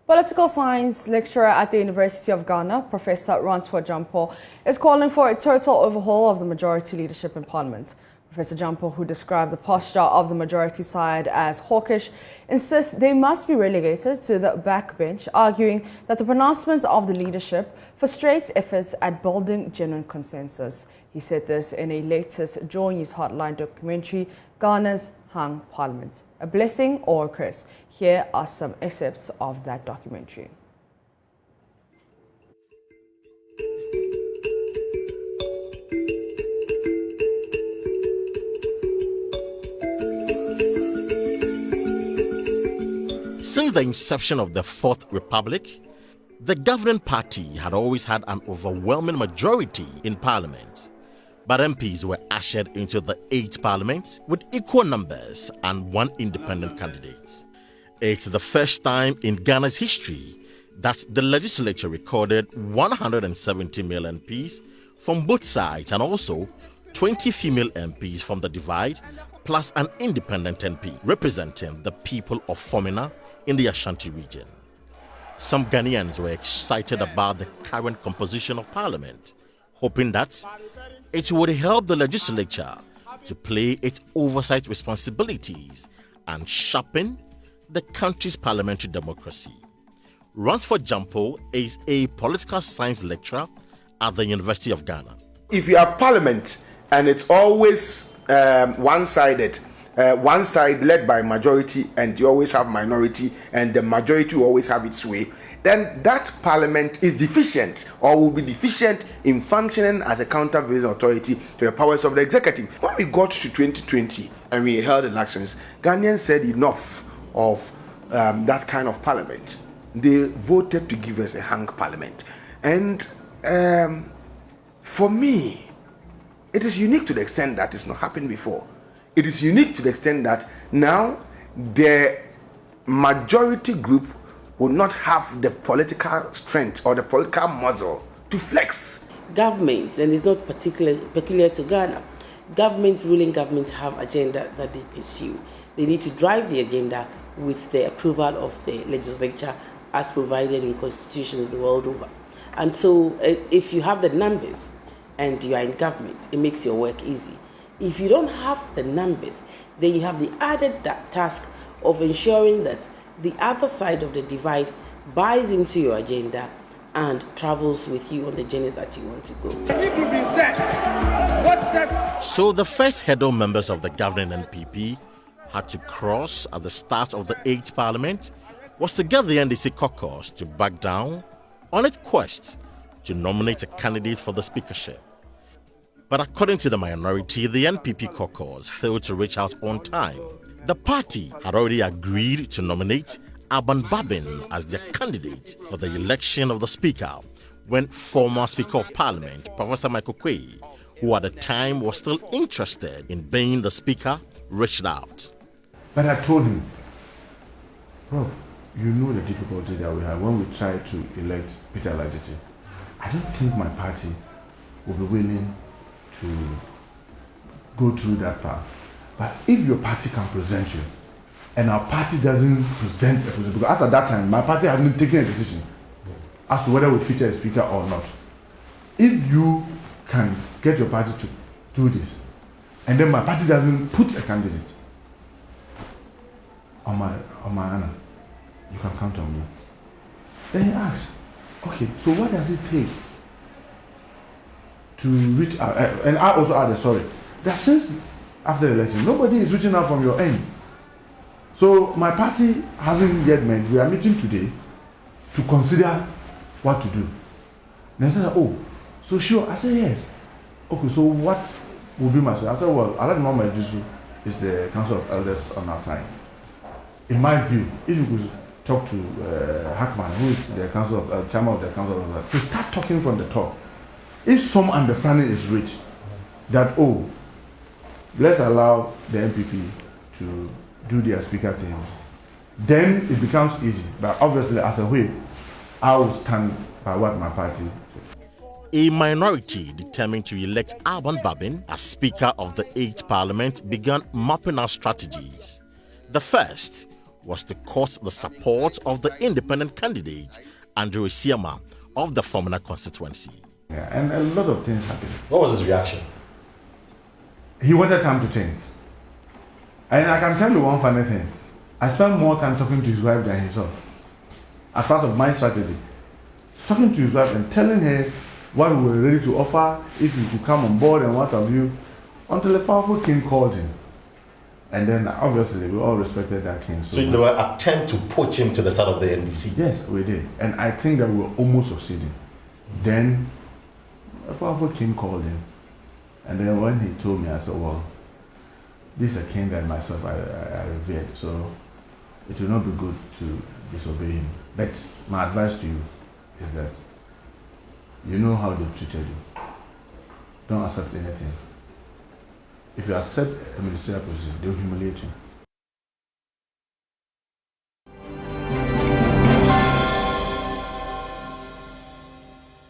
Political science lecturer at the University of Ghana, Professor Ransford Jampo, is calling for a total overhaul of the majority leadership in Parliament. Professor Jampo, who described the posture of the majority side as hawkish, insists they must be relegated to the backbench, arguing that the pronouncement of the leadership frustrates efforts at building genuine consensus. He said this in a latest JoyNews hotline documentary, Ghana's Hung Parliament. A blessing or a curse? Here are some excerpts of that documentary. Since the inception of the Fourth Republic, the governing party had always had an overwhelming majority in Parliament. But MPs were ushered into the 8th Parliament with equal numbers and one independent candidate. It's the first time in Ghana's history that the legislature recorded 170 male MPs from both sides and also 20 female MPs from the divide, plus an independent MP representing the people of Fomena in the Ashanti region. Some Ghanaians were excited about the current composition of Parliament, hoping that it would help the legislature to play its oversight responsibilities and sharpen the country's parliamentary democracy. Ransford Jampo is a political science lecturer at the University of Ghana. If you have parliament and it's always one-sided, one side led by majority and you always have minority and the majority will always have its way, then that parliament is deficient or will be deficient in functioning as a countervailing authority to the powers of the executive. When we got to 2020 and we held elections, Ghanaians said enough of that kind of parliament. They voted to give us a hung parliament. And for me, it is unique to the extent that it's not happened before. It is unique to the extent that now the majority group will not have the political strength or the political muscle to flex. Governments, and it's not peculiar to Ghana, ruling governments have agenda that they pursue. They need to drive the agenda with the approval of the legislature as provided in constitutions the world over. And so if you have the numbers and you are in government, it makes your work easy. If you don't have the numbers, then you have the added task of ensuring that the other side of the divide buys into your agenda and travels with you on the journey that you want to go. So the first hurdle members of the governing NPP had to cross at the start of the 8th Parliament was to get the NDC caucus to back down on its quest to nominate a candidate for the speakership. But according to the minority, the NPP caucus failed to reach out on time. The party had already agreed to nominate Aban Babin as their candidate for the election of the speaker when former Speaker of Parliament, Professor Michael Quay, who at the time was still interested in being the speaker, reached out. But I told him, bro, you know the difficulty that we have when we try to elect Peter Lajiti. I don't think my party will be willing to go through that path. But if your party can present you, and our party doesn't present a position, because as at that time, my party hadn't taken a decision as to whether we feature a speaker or not. If you can get your party to do this, and then my party doesn't put a candidate on my honor, you can count on me. Then he asked, okay, so what does it take to reach out? And I also added, sorry, that since after the election, nobody is reaching out from your end. So my party hasn't yet met. We are meeting today to consider what to do. And I said, oh, so sure? I said, yes. Okay, so what will be my solution? I said, well, Alhaji Muhammad Idrisu is the Council of Elders on our side. In my view, if you could talk to Hackman, who is the chairman of the Council of Elders, to start talking from the top. If some understanding is reached that, oh, let's allow the NPP to do their speaker thing, then it becomes easy. But obviously, as a whip, I will stand by what my party said. A minority determined to elect Aban Babin as Speaker of the 8th Parliament began mapping out strategies. The first was to court the support of the independent candidate, Andrew Isiama, of the Fomena constituency. Yeah, and a lot of things happened. What was his reaction? He wanted time to think. And I can tell you one funny thing. I spent more time talking to his wife than himself. As part of my strategy. Talking to his wife and telling her what we were ready to offer, if he could come on board and what have you, until a powerful king called him. And then obviously we all respected that king. So there were attempts to put him to the side of the NDC? Yes, we did. And I think that we were almost succeeding. Then a powerful king called him. And then when he told me, I said, well, this is a king that myself I revered, so it will not be good to disobey him. But my advice to you is that you know how they've treated you. Don't accept anything. If you accept a ministerial position, they'll humiliate you.